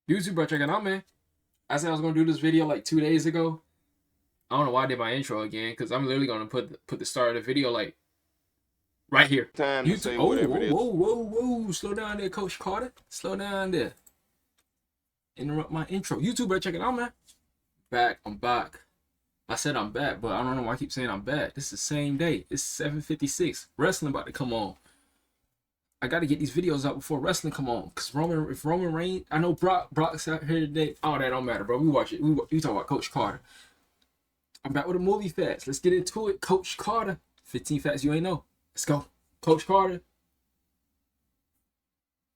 YouTube, bro, check it out, man. I said I was gonna do this video like 2 days ago. I don't know why I did my intro again, because I'm literally gonna put the start of the video like right here. Time to say Oh, whatever it is. whoa. Slow down there, Coach Carter. Slow down there. Interrupt my intro. YouTube, bro, check it out, man. I'm back. I said I'm back, but I don't know why I keep saying I'm back. This is the same day. It's 7:56. Wrestling about to come on. I gotta get these videos out before wrestling come on. Cause if Roman Reigns, I know Brock's out here today. Oh, that don't matter, bro. We watch it. We talk about Coach Carter. I'm back with a movie facts. Let's get into it. Coach Carter. 15 facts you ain't know. Let's go. Coach Carter.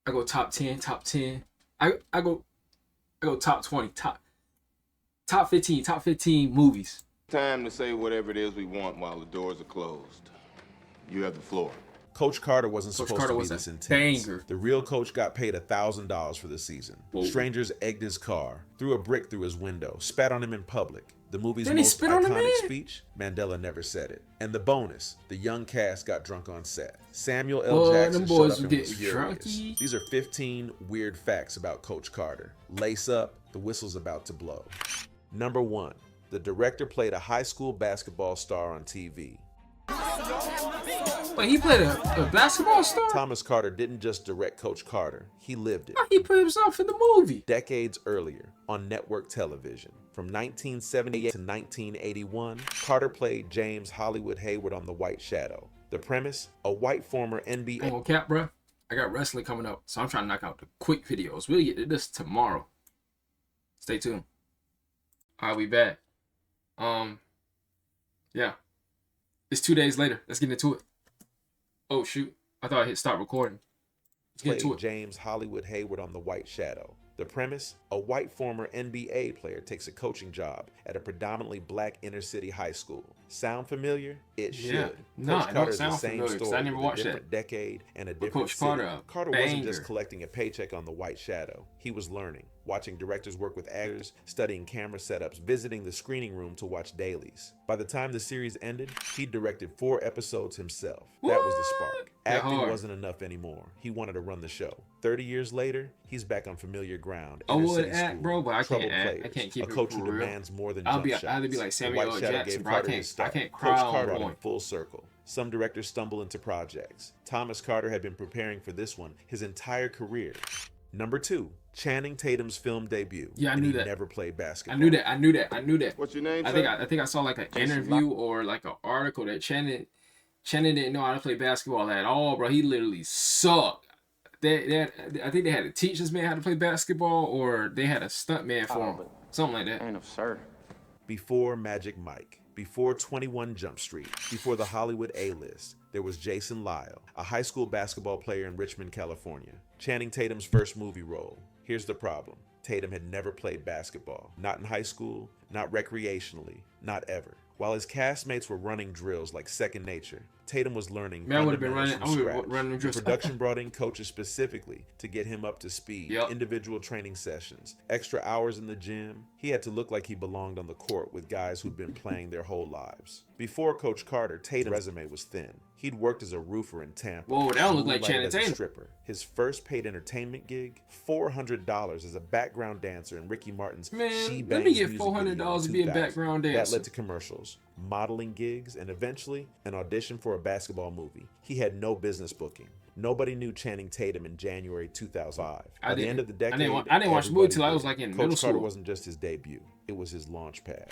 I go top 10. I go top 20. Top 15 movies. Time to say whatever it is we want while the doors are closed. You have the floor. Coach Carter wasn't Coach supposed Carter to be was a this intense. banger. The real coach got paid $1,000 for the season. Whoa. Strangers egged his car, threw a brick through his window, spat on him in public. The movie's Then he most spit on the iconic man? speech, Mandela never said it. And the bonus, the young cast got drunk on set. Samuel L. Boy, Jackson them showed boys up was and was getting furious. drunky. These are 15 weird facts about Coach Carter. Lace up, the whistle's about to blow. Number 1, the director played a high school basketball star on TV. Wait, he played a basketball star? Thomas Carter didn't just direct Coach Carter, he lived it. He put himself in the movie. Decades earlier, on network television, from 1978 to 1981, Carter played James Hollywood Hayward on The White Shadow. The premise, a white former NBA... Ain't gonna cap, bro. I got wrestling coming up, so I'm trying to knock out the quick videos. We'll get to this tomorrow. Stay tuned. I'll be back. Yeah. It's 2 days later. Let's get into it. Oh, shoot. I thought I hit stop recording. Let's get into played it. James Hollywood Hayward on The White Shadow. The premise, a white former NBA player takes a coaching job at a predominantly black inner-city high school. Sound familiar? It should. Yeah. No, Coach it don't Carter's sound the same familiar, 'cause story I never with watched a different decade and a different Coach city. Carter, Carter wasn't just banger. collecting a paycheck on The White Shadow. He was learning, watching directors work with actors, studying camera setups, visiting the screening room to watch dailies. By the time the series ended, he directed 4 episodes himself. That was the spark. That Acting hard. wasn't enough anymore. He wanted to run the show. 30 years later, he's back on familiar ground. I would Inner-city act, school, bro, but I can't troubled act. I players, can't keep a it coach who real. demands more than I'd jump shots. be like The Samuel White L. Shadow Jackson, gave bro. I Carter his start. can't Coach cry Carter on went one. full circle. Some directors stumble into projects. Thomas Carter had been preparing for this one his entire career. Number 2, Channing Tatum's film debut. Yeah, I and knew he that. never played basketball. I knew that. What's your name, I think I saw like an interview or like an article that Channing didn't know how to play basketball at all, bro. He literally sucked. I think they had to teach this man how to play basketball, or they had a stunt man for him, something like that. Ain't absurd. Before Magic Mike, before 21 Jump Street, before the Hollywood A-list, there was Jason Lyle, a high school basketball player in Richmond, California. Channing Tatum's first movie role. Here's the problem. Tatum had never played basketball. Not in high school, not recreationally, not ever. While his castmates were running drills like second nature, Tatum was learning Man, I would've been fundamentals running- from I would've scratch. running The drills. production brought in coaches specifically to get him up to speed. Yep. Individual training sessions, extra hours in the gym. He had to look like he belonged on the court with guys who'd been playing their whole lives. Before Coach Carter, Tatum's resume was thin. He'd worked as a roofer in Tampa. Whoa, that don't look like moonlighted Channing as a Tatum. stripper. His first paid entertainment gig, $400 as a background dancer in Ricky Martin's Man, She let me Bangs get music $400 to video in be a 2000. background That dancer. led to commercials, modeling gigs, and eventually an audition for a basketball movie. He had no business booking. Nobody knew Channing Tatum in January 2005. By the end of the decade, I didn't watch the movie everybody till I was did. like in Coach middle Carter school. wasn't just his debut; it was his launch pad.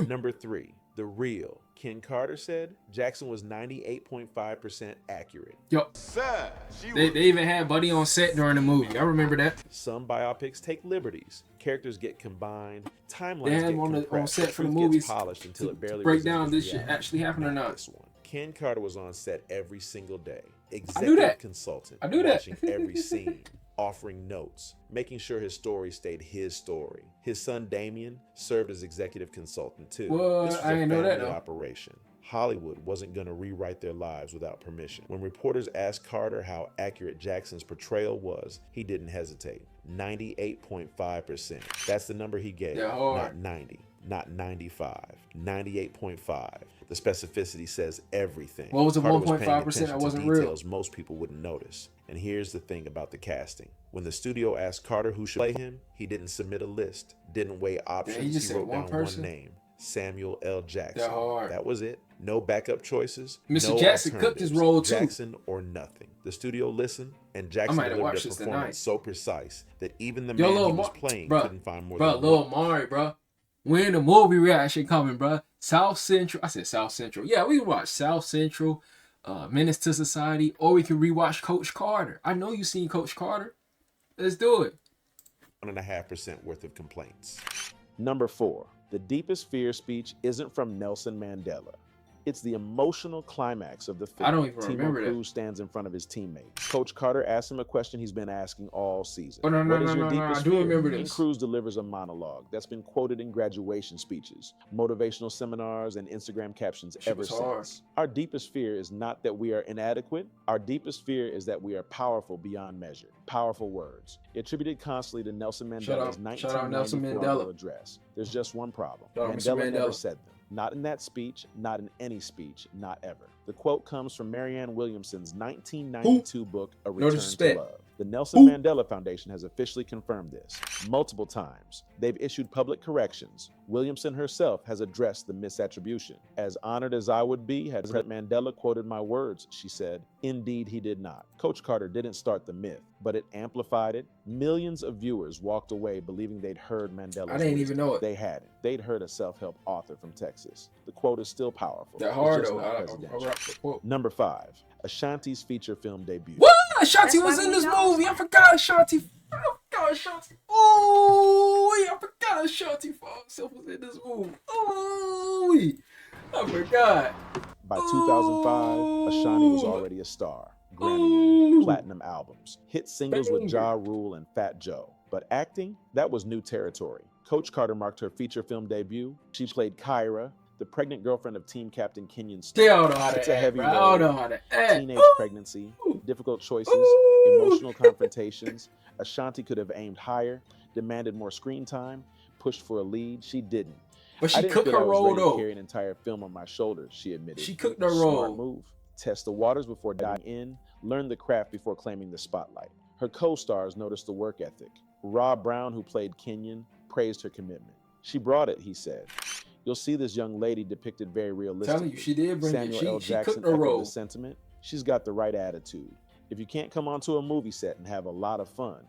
Number 3, the real Ken Carter said Jackson was 98.5% accurate. Yo, Sir, they even had Buddy on set during the movie. I remember that. Some biopics take liberties. Characters get combined. Timelines They had get him on compressed. set for the Truth movies gets polished until it barely break down resembles this shit reality. actually happened or not. This one. Ken Carter was on set every single day. knew Executive that. consultant. I knew that. Watching every scene. Offering notes. Making sure his story stayed his story. His son Damien served as executive consultant too. What? This was I a didn't know that, family though. operation. Hollywood wasn't going to rewrite their lives without permission. When reporters asked Carter how accurate Jackson's portrayal was, he didn't hesitate. 98.5%. That's the number he gave. Yeah, hard. Not 90, not 95, 98.5. The specificity says everything. What was the Carter was paying 1.5% that attention to wasn't real? details most people wouldn't notice. And here's the thing about the casting. When the studio asked Carter who should play him, he didn't submit a list, didn't weigh options. just He said wrote one down person? one name, Samuel L. Jackson. That hard. That was it. No backup choices. Mr. No Jackson cooked his alternatives. role, too. Jackson or nothing. The studio listened, and Jackson might have delivered watched a this performance tonight. so precise that even the Yo, man Lil he was Mar- playing bruh, couldn't find more Bro, than Lil one. Mari, bro. When the movie reaction coming, bro. South Central. I said South Central. Yeah, we can watch South Central, Menace to Society, or we can rewatch Coach Carter. I know you seen Coach Carter. Let's do it. 1.5% worth of complaints. Number 4, the deepest fear speech isn't from Nelson Mandela. It's the emotional climax of the film. I don't even Timo remember that. Cruz stands in front of his teammates. Coach Carter asks him a question he's been asking all season. Oh, no, What is your I deepest do fear? remember And this. Cruz delivers a monologue that's been quoted in graduation speeches, motivational seminars, and Instagram captions Shit ever was hard. since. Our deepest fear is not that we are inadequate. Our deepest fear is that we are powerful beyond measure. Powerful words. Attributed constantly to Nelson Mandela's Shout out Nelson 1994 Mandela. Annual address. There's just one problem. Shout out Mr. Mandela never Mandela. said them. Not in that speech, not in any speech, not ever. The quote comes from Marianne Williamson's 1992 book, A Return to disrespect. Love. The Nelson Mandela Foundation has officially confirmed this multiple times. They've issued public corrections. Williamson herself has addressed the misattribution. As honored as I would be had President Mandela quoted my words, she said. Indeed, he did not. Coach Carter didn't start the myth, but it amplified it. Millions of viewers walked away believing they'd heard Mandela's I didn't wisdom. even know it. They hadn't. They'd heard a self-help author from Texas. The quote is still powerful. That It's hard, just though. not I presidential. rock the quote. Number 5, Ashanti's feature film debut. What? Ashanti That's was why in we this know. movie. I forgot Ashanti. Oh, I forgot Ashanti for herself was in this movie. Oh, I forgot. By 2005, Ashanti was Ooh. already a star. Grammy winner, Ooh. platinum albums, hit singles with Banger. Ja Rule and Fat Joe. But acting, that was new territory. Coach Carter marked her feature film debut. She played Kyra, the pregnant girlfriend of team captain Kenyon They Starr. don't know how It's to a act, heavy bro. I role. don't know how to act. Teenage Ooh. pregnancy, difficult choices, Ooh. emotional confrontations. Ashanti could have aimed higher, demanded more screen time, pushed for a lead. She didn't. But I she didn't cooked feel her I was role, ready to though. carry an entire film on my shoulders, she admitted. She cooked her Smart role. move. Test the waters before diving in, learn the craft before claiming the spotlight. Her co-stars noticed the work ethic. Rob Brown, who played Kenyon, praised her commitment. She brought it, he said. You'll see this young lady depicted very realistically. Telling you, she did bring Samuel it. L. She Jackson cooked her echoed role. the sentiment. She's got the right attitude. If you can't come onto a movie set and have a lot of fun,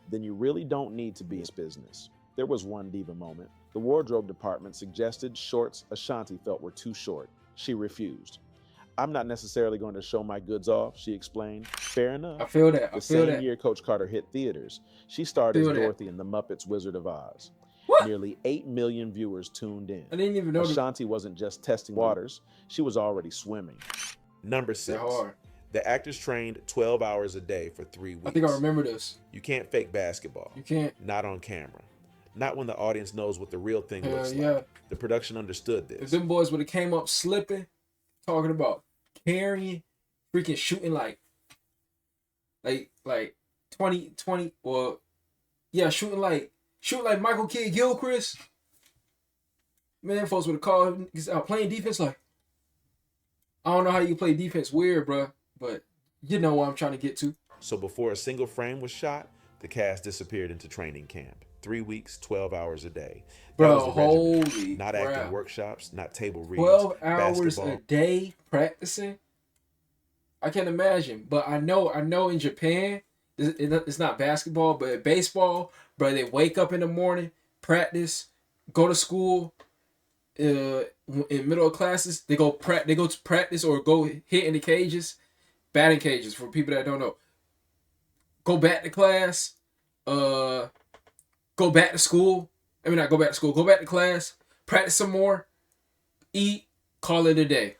then you really don't need to be in this business. There was one diva moment. The wardrobe department suggested shorts Ashanti felt were too short. She refused. I'm not necessarily going to show my goods off, she explained. Fair enough. I feel that. I The feel same that. year Coach Carter hit theaters, she starred as Feel that. Dorothy in The Muppets Wizard of Oz. What? Nearly 8 million viewers tuned in. I didn't even know that. Ashanti wasn't just testing waters, she was already swimming. Number They're 6. hard. The actors trained 12 hours a day for 3 weeks. I think I remember this. You can't fake basketball. You can't. Not on camera. Not when the audience knows what the real thing Hell looks yeah. like. The production understood If this. them boys would have came up slipping, talking about carrying, freaking shooting like 20, or yeah, shooting like Michael Kidd Gilchrist. Man, folks would have called him playing defense like. I don't know how you play defense weird, bro, but you know what I'm trying to get to. So before a single frame was shot, the cast disappeared into training camp. 3 weeks, 12 hours a day. That Bro, was the regimen. holy Not crap. acting workshops, not table reads. 12 hours basketball. a day practicing. I can't imagine, but I know in Japan, it's not basketball, but baseball, bro. They wake up in the morning, practice, go to school. In middle of classes, they go to practice or go hit in the cages, batting cages for people that don't know. Go back to class, go back to school. I mean, not go back to school. Go back to class, practice some more, eat, call it a day.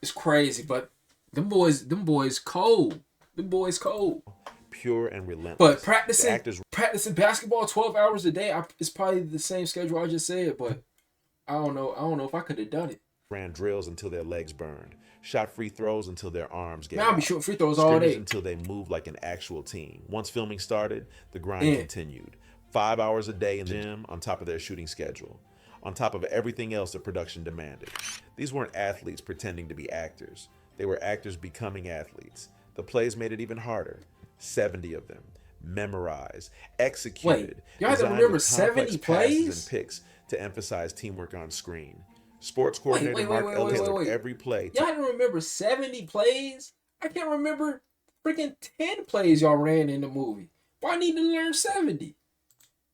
It's crazy, but them boys cold. Them boys cold. Pure and relentless. But The practicing actors basketball 12 hours a day, it's probably the same schedule I just said, but I don't know if I could have done it. ran drills until their legs burned, shot free throws until their arms gave Man, I'll be out, shooting free throws all scrimmaged day. until they moved like an actual team. Once filming started, the grind Yeah. continued. 5 hours a day in the gym on top of their shooting schedule, on top of everything else the production demanded. These weren't athletes pretending to be actors. They were actors becoming athletes. The plays made it even harder. 70 of them. memorized, executed, y'all had to designed remember with complex 70 passes plays? and picks to emphasize teamwork on screen. Sports Wait, coordinator Mark Ellis took wait. every play Y'all had to remember 70 plays? I can't remember freaking 10 plays y'all ran in the movie. Why need to learn 70?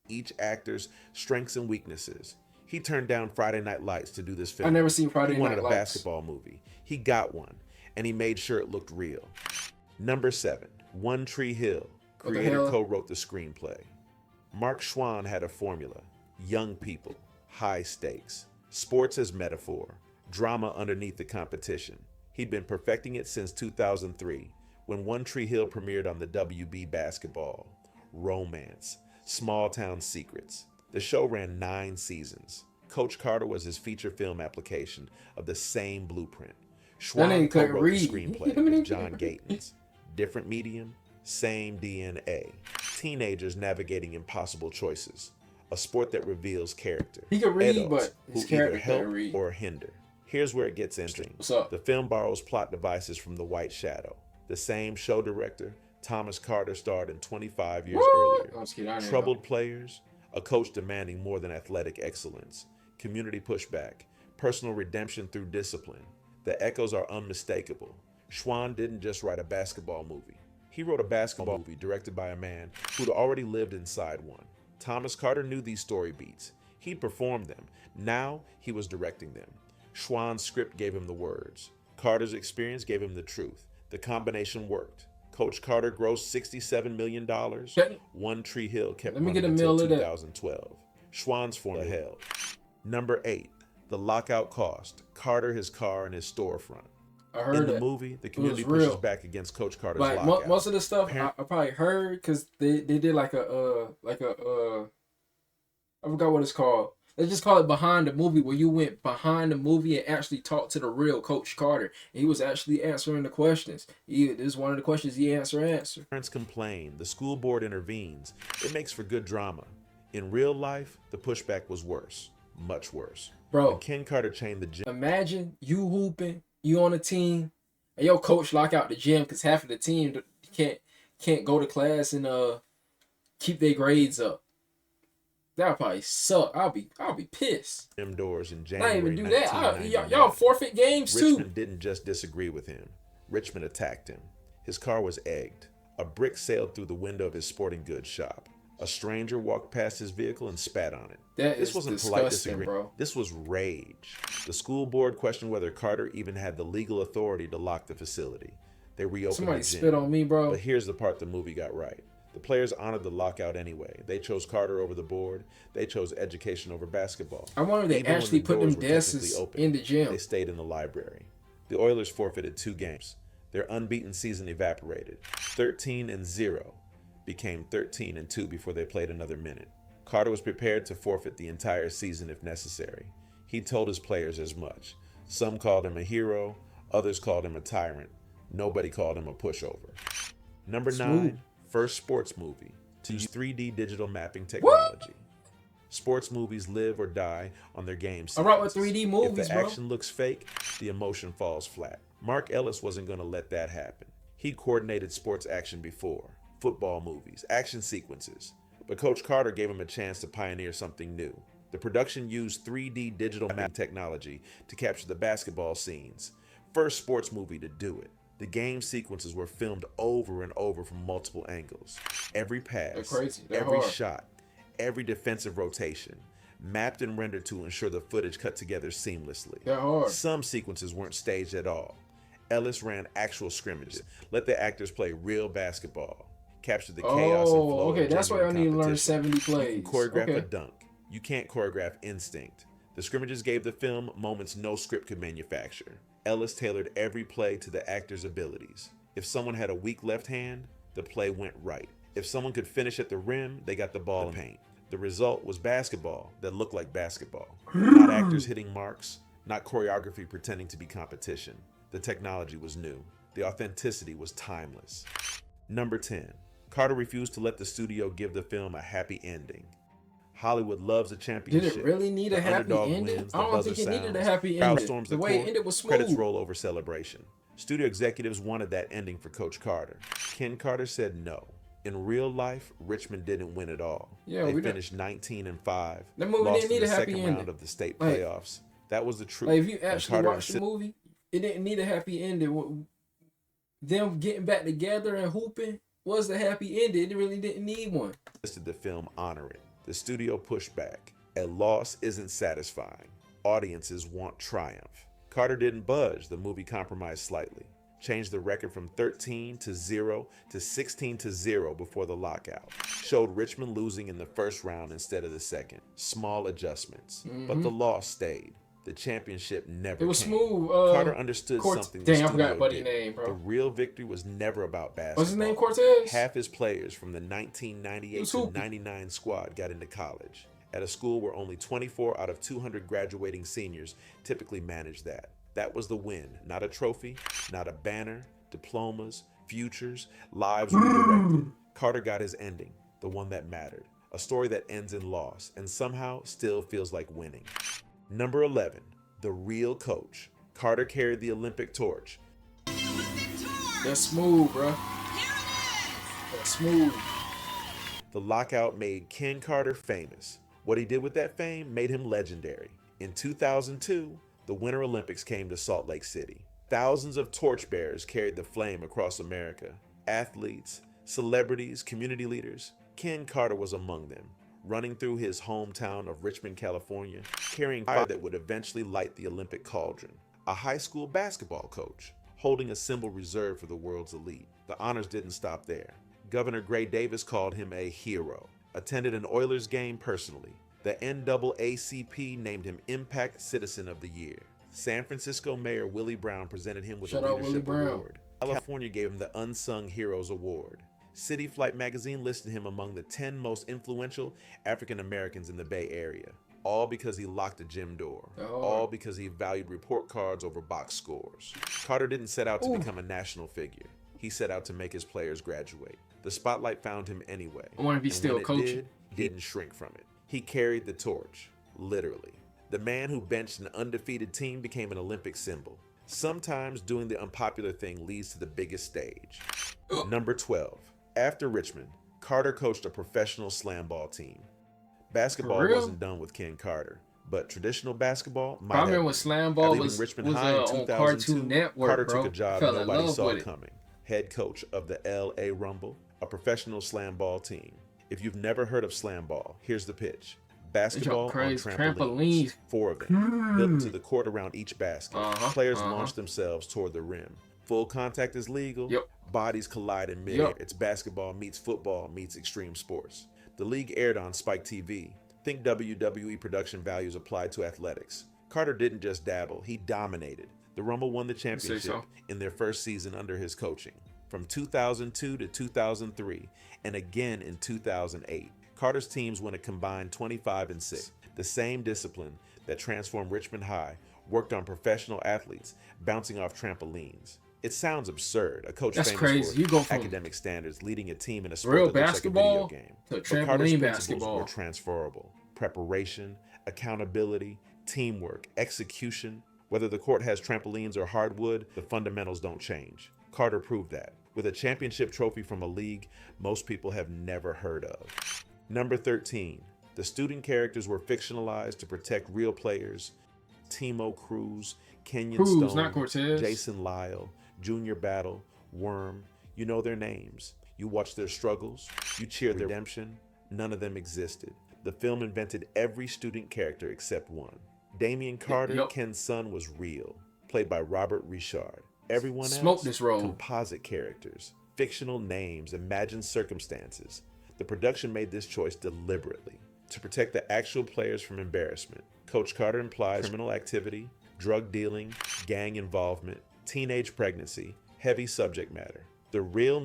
each actor's strengths and weaknesses. He turned down Friday Night Lights to do this film. I never seen Friday He wanted Night a Lights. basketball movie. He got one, and he made sure it looked real. Number 7, One Tree Hill. What the Creator hell? co-wrote the screenplay. Mark Schwann had a formula: young people, high stakes, sports as metaphor, drama underneath the competition. He'd been perfecting it since 2003, when One Tree Hill premiered on the WB Basketball. Romance, small town secrets. The show ran 9 seasons. Coach Carter was his feature film application of the same blueprint. Schwann nigga couldn't co-wrote the read. screenplay with John Gatins. Different medium, same DNA. Teenagers navigating impossible choices. A sport that reveals character. He could read, Adults but his who either character help couldn't read. or hinder. Here's where it gets interesting. What's up? The film borrows plot devices from The White Shadow. The same show director, Thomas Carter, starred in 25 years What? earlier. I'm just kidding, I didn't Troubled players, a coach demanding more than athletic excellence, community pushback, personal redemption through discipline. The echoes are unmistakable. Schwann didn't just write a basketball movie. He wrote a basketball movie directed by a man who'd already lived inside one. Thomas Carter knew these story beats. He'd performed them. Now he was directing them. Schwann's script gave him the words. Carter's experience gave him the truth. The combination worked. Coach Carter grossed $67 million. One Tree Hill kept Let me running get a until mill of that. 2012. Schwann's formula held. Number 8, The Lockout Cost. Carter, his car, and his storefront. I heard In the that. movie, the community real. pushes back against Coach Carter's Like lockout. most of the stuff Parent- I probably heard because they did like a I forgot what it's called. They just call it behind the movie, where you went behind the movie and actually talked to the real Coach Carter. And he was actually answering the questions. This is one of the questions he answered. Parents complain. The school board intervenes. It makes for good drama. In real life, the pushback was worse. Much worse. Bro, When Ken Carter chained the gym imagine you hooping, you on a team, and your coach lock out the gym because half of the team can't go to class and keep their grades up. That'll probably suck. I'll be pissed. doors in Not January even do that. 1999. Y'all forfeit games too. Richmond didn't just disagree with him. Richmond attacked him. His car was egged. A brick sailed through the window of his sporting goods shop. A stranger walked past his vehicle and spat on it. That This is wasn't polite disgusting, disagreement. bro. This was rage. The school board questioned whether Carter even had the legal authority to lock the facility. They reopened Somebody the gym. spit on me, bro. But here's the part the movie got right. The players honored the lockout anyway. They chose Carter over the board. They chose education over basketball. I wonder if they Even when actually the put them doors were technically desks open, in the gym. They stayed in the library. The Oilers forfeited 2 games. Their unbeaten season evaporated. 13-0 became 13-2 before they played another minute. Carter was prepared to forfeit the entire season if necessary. He told his players as much. Some called him a hero. Others called him a tyrant. Nobody called him a pushover. Number 9, first sports movie to use 3D digital mapping technology. Sports movies live or die on their game I rock with sequences. 3D movies, If the bro. action looks fake, the emotion falls flat. Mark Ellis wasn't going to let that happen. He coordinated sports action before, football movies, action sequences. But Coach Carter gave him a chance to pioneer something new. The production used 3D digital mapping technology to capture the basketball scenes. First sports movie to do it. The game sequences were filmed over and over from multiple angles. Every pass, They're crazy. They're every hard. shot, every defensive rotation, mapped and rendered to ensure the footage cut together seamlessly. They're hard. Some sequences weren't staged at all. Ellis ran actual scrimmages, let the actors play real basketball, captured the chaos and flow Okay, of that's why I genuine need to learn competition. 70 You plays. can choreograph Okay. a dunk. You can't choreograph instinct. The scrimmages gave the film moments no script could manufacture. Ellis tailored every play to the actor's abilities. If someone had a weak left hand, the play went right. If someone could finish at the rim, they got the ball in paint. The result was basketball that looked like basketball. Not actors hitting marks, not choreography pretending to be competition. The technology was new. The authenticity was timeless. Number 10. Carter refused to let the studio give the film a happy ending. Hollywood loves a Did championship. it really need a The happy underdog ending? wins, the I don't buzzer think it needed a sounds, happy crowd ending. storms The the way court, it ended was credits smooth. roll over celebration. Studio executives wanted that ending for Coach Carter. Ken Carter said no. In real life, Richmond didn't win at all. Yeah, They we didn't. finished 19-5, That movie lost didn't in need the a happy second ending. round of the state Like- playoffs. That was the truth. Like if you And actually Carter watch the insisted movie, it didn't need a happy ending. Them getting back together and hooping was the happy ending. It really didn't need one. the film honor it. The studio pushed back. A loss isn't satisfying. Audiences want triumph. Carter didn't budge. The movie compromised slightly. Changed the record from 13-0 to 16-0 before the lockout. Showed Richmond losing in the first round instead of the second. Small adjustments. But the loss stayed. The championship never It was came. smooth. Carter understood something the Damn, I studio forgot buddy did. name, bro. The real victory was never about basketball. What's his name? Cortez? Half his players from the 1998 was to hooping. 99 squad got into college at a school where only 24 out of 200 graduating seniors typically managed that. That was the win, not a trophy, not a banner, diplomas, futures, lives redirected. Carter got his ending, the one that mattered, a story that ends in loss and somehow still feels like winning. Number 11, the real coach. Carter carried the Olympic torch. That's smooth, bro. That's smooth. The lockout made Ken Carter famous. What he did with that fame made him legendary. In 2002, the Winter Olympics came to Salt Lake City. Thousands of torchbearers carried the flame across America. Athletes, celebrities, community leaders. Ken Carter was among them, running through his hometown of Richmond, California, carrying fire that would eventually light the Olympic cauldron. A high school basketball coach, holding a symbol reserved for the world's elite. The honors didn't stop there. Governor Gray Davis called him a hero, attended an Oilers game personally. The NAACP named him Impact Citizen of the Year. San Francisco Mayor Willie Brown presented him with Shout a out Willie leadership Brown. award. California gave him the Unsung Heroes Award. City Flight magazine listed him among the 10 most influential African Americans in the Bay Area. All because he locked a gym door. Oh. All because he valued report cards over box scores. Carter didn't set out to become a national figure. He set out to make his players graduate. The spotlight found him anyway. I wonder if he's And still when it coaching. didn't shrink from it. He carried the torch, literally. The man who benched an undefeated team became an Olympic symbol. Sometimes doing the unpopular thing leads to the biggest stage. Number 12. After Richmond, Carter coached a professional slam ball team. Basketball For real? wasn't done with Ken Carter, but traditional basketball might I have remember been. when Slam At Ball leaving was Richmond High in on 2002, Cartoon Network, Carter bro. took a job Fell in nobody love saw with it. coming. Head coach of the LA Rumble, a professional slam ball team. If you've never heard of slam ball, here's the pitch. Basketball on crazy. trampolines. Trampolines. 4 of them, built to the court around each basket. Players uh-huh. launch themselves toward the rim. Full contact is legal. Yep. Bodies collide in midair. Yep. It's basketball meets football meets extreme sports. The league aired on Spike TV. Think WWE production values applied to athletics. Carter didn't just dabble, he dominated. The Rumble won the championship so? in their first season under his coaching. From 2002 to 2003, and again in 2008, Carter's teams won a combined 25-6. The same discipline that transformed Richmond High worked on professional athletes bouncing off trampolines. It sounds absurd. A coach That's famous crazy. for You go from academic standards leading a team in a sport real that looks basketball like a video game. to But Carter's trampoline principles basketball. were transferable. Preparation, accountability, teamwork, execution. Whether the court has trampolines or hardwood, the fundamentals don't change. Carter proved that, with a championship trophy from a league most people have never heard of. Number 13. The student characters were fictionalized to protect real players. Timo Cruz, Kenyon Cruz, Stone, not Cortez. Jason Lyle, Junior Battle, Worm. You know their names. You watch their struggles. You cheer their redemption. None of them existed. The film invented every student character except one. Damian Carter, Yep. Ken's son, was real, played by Robert Richard. Everyone Smoked else, this role. composite characters, fictional names, imagined circumstances. The production made this choice deliberately to protect the actual players from embarrassment. Coach Carter implies criminal activity, drug dealing, gang involvement, teenage pregnancy, heavy subject matter. The real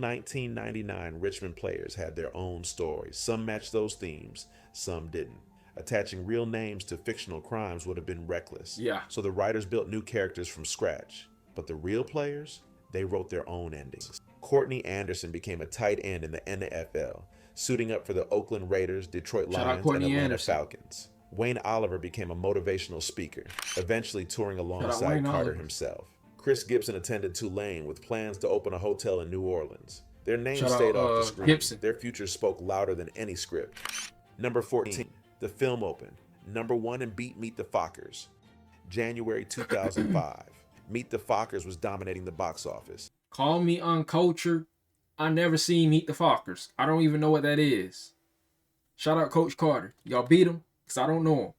1999 Richmond players had their own stories. Some matched those themes, some didn't. Attaching real names to fictional crimes would have been reckless. Yeah. So the writers built new characters from scratch. But the real players, they wrote their own endings. Courtney Anderson became a tight end in the NFL, suiting up for the Oakland Raiders, Detroit Shout out Lions, and Courtney Atlanta Anderson. Falcons. Wayne Oliver became a motivational speaker, eventually touring alongside Wayne Carter Oliver. himself. Chris Gibson attended Tulane with plans to open a hotel in New Orleans. Their names Shout out, stayed off the screen. Gibson. Their future spoke louder than any script. Number 14, the film opened. Number 1 and beat Meet the Fockers. January 2005. Meet the Fockers was dominating the box office. Call me uncultured. I never seen Meet the Fockers. I don't even know what that is. Shout out Coach Carter. Y'all beat him? Because I don't know him.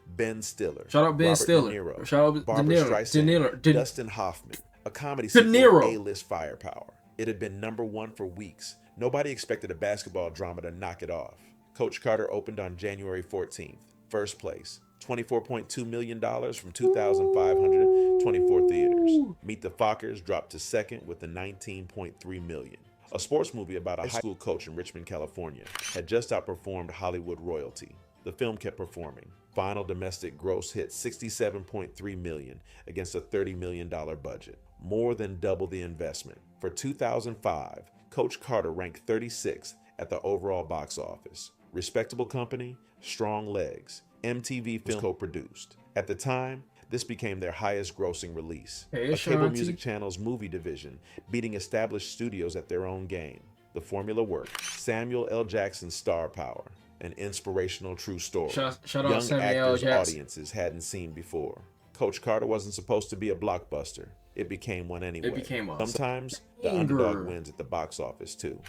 Ben Stiller. Shout out Ben Robert Stiller. De Niro, Shout out Barbara De Niro. Streisand, De Niro. Dustin Hoffman. A comedy De sequel with Niro. A-list firepower. It had been number 1 for weeks. Nobody expected a basketball drama to knock it off. Coach Carter opened on January 14th. First place. $24.2 million from 2,524 theaters. Meet the Fockers dropped to second with a $19.3 million. A sports movie about a high school coach in Richmond, California, had just outperformed Hollywood royalty. The film kept performing. Final domestic gross hit $67.3 million against a $30 million budget, more than double the investment. For 2005, Coach Carter ranked 36th at the overall box office. Respectable company, strong legs. MTV Film co-produced. At the time, this became their highest grossing release. Hey, A cable Shanti. music channel's movie division, beating established studios at their own game. The formula worked. Samuel L. Jackson's star power, an inspirational true story. Shout out Young Samuel L. actors Jackson. audiences hadn't seen before. Coach Carter wasn't supposed to be a blockbuster. It became one anyway. It became a Sometimes the banger. underdog wins at the box office too.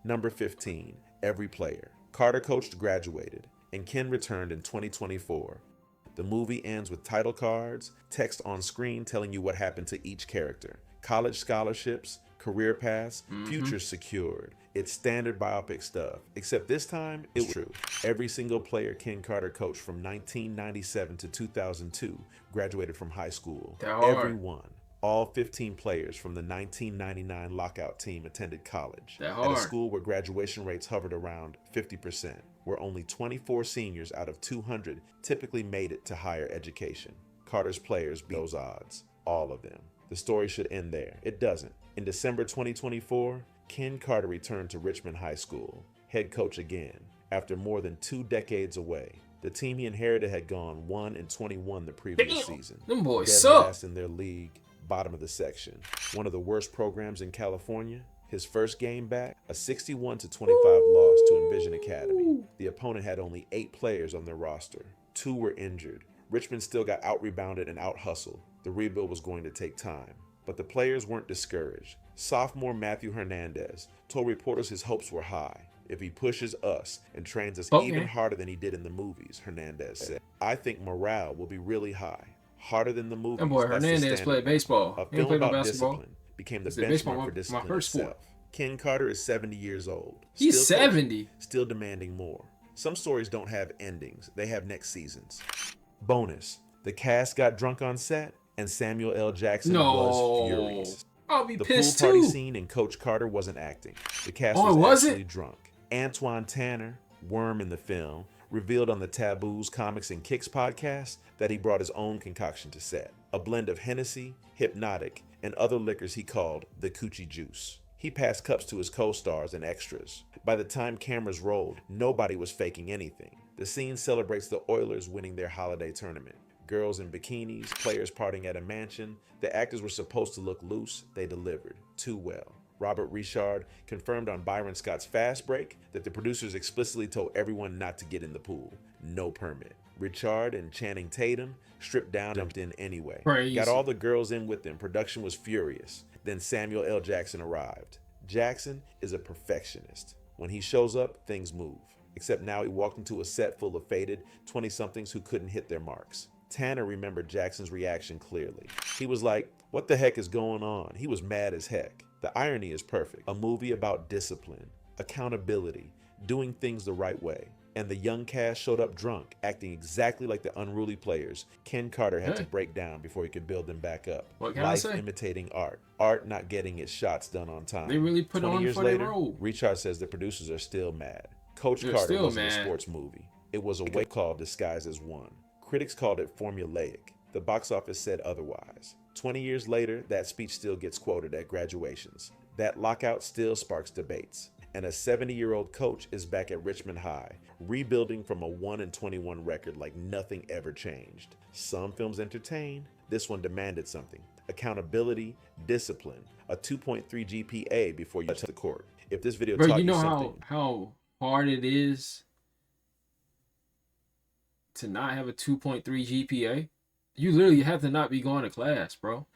Number 15, Every Player. Carter coached Graduated, and Ken returned in 2024. The movie ends with title cards, text on screen telling you what happened to each character, college scholarships, career paths, futures secured. It's standard biopic stuff, except this time it was true. Every single player Ken Carter coached from 1997 to 2002 graduated from high school. That hard. Everyone. All 15 players from the 1999 lockout team attended college That at hard. a school where graduation rates hovered around 50%, where only 24 seniors out of 200 typically made it to higher education. Carter's players beat those odds, all of them. The story should end there. It doesn't. In December 2024, Ken Carter returned to Richmond High School, head coach again, after more than 2 decades away. The team he inherited had gone 1-21 the previous season. Them boys Dead suck. last in their league, bottom of the section. One of the worst programs in California. His first game back, a 61-25 loss to Envision Academy. The opponent had only 8 players on their roster. 2 were injured. Richmond still got out-rebounded and out-hustled. The rebuild was going to take time. But the players weren't discouraged. Sophomore Matthew Hernandez told reporters his hopes were high. If he pushes us and trains us Okay. even harder than he did in the movies, Hernandez said, I think morale will be really high. Harder than the movies. That boy That's the Hernandez standard. played baseball. A He film didn't play no about basketball. discipline became the He said baseball benchmark my- for my discipline first sport. itself. Ken Carter is 70 years old. He's Still coaching, 70. Still demanding more. Some stories don't have endings. They have next seasons. Bonus. The cast got drunk on set, and Samuel L. Jackson was furious. I'll be The pool pissed party too. scene in Coach Carter wasn't acting. The cast Oh, was it wasn't? actually drunk. Antoine Tanner, Worm in the film, revealed on the Taboos Comics and Kicks podcast that he brought his own concoction to set. A blend of Hennessy, Hypnotic, and other liquors he called the Coochie Juice. He passed cups to his co-stars and extras. By the time cameras rolled, nobody was faking anything. The scene celebrates the Oilers winning their holiday tournament. Girls in bikinis, players partying at a mansion. The actors were supposed to look loose. They delivered. Too well. Robert Richard confirmed on Byron Scott's Fast Break that the producers explicitly told everyone not to get in the pool. No permit. Richard and Channing Tatum stripped down and jumped in anyway. Crazy. Got all the girls in with them. Production was furious. Then Samuel L. Jackson arrived. Jackson is a perfectionist. When he shows up, things move. Except now he walked into a set full of faded 20-somethings who couldn't hit their marks. Tanner remembered Jackson's reaction clearly. He was like, what the heck is going on? He was mad as heck. The irony is perfect. A movie about discipline, accountability, doing things the right way. And the young cast showed up drunk, acting exactly like the unruly players Ken Carter had to Hey. break down before he could build them back up. What can I Life say? imitating art. Art not getting its shots done on time. They really put 20 on years for their later, role. Richard says the producers are still mad. Coach They're Carter still wasn't a mad. sports movie. It was a wake call disguised as one. Critics called it formulaic. The box office said otherwise. 20 years later, that speech still gets quoted at graduations. That lockout still sparks debates. And a 70-year-old coach is back at Richmond High, rebuilding from a 1-21 record like nothing ever changed. Some films entertain. This one demanded something. accountability, discipline, a 2.3 GPA before you touch the court. If this video Bro, taught you you know something, how hard it is to not have a 2.3 GPA? You literally have to not be going to class, bro.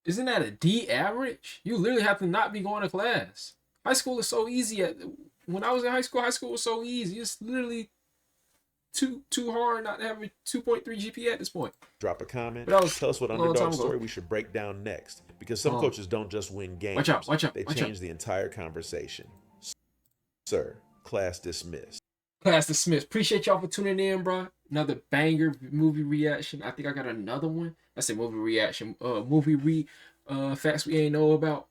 Isn't that a D average? You literally have to not be going to class. High school is so easy. When I was in high school was so easy. It's literally too hard not to have a 2.3 GPA at this point. drop a comment. But that was Tell us what a long time underdog ago. story we should break down next. Because some coaches don't just win games. Watch out, watch out, They watch change out. the entire conversation. Sir, class dismissed. Class dismissed. Appreciate y'all for tuning in, bro. Another banger movie reaction. I think I got another one. I said movie reaction. Facts we ain't know about.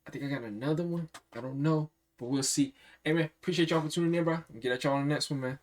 I think I got another one. I don't know, but we'll see. Hey man, appreciate y'all for tuning in, bro. I'm gonna get at y'all on the next one, man.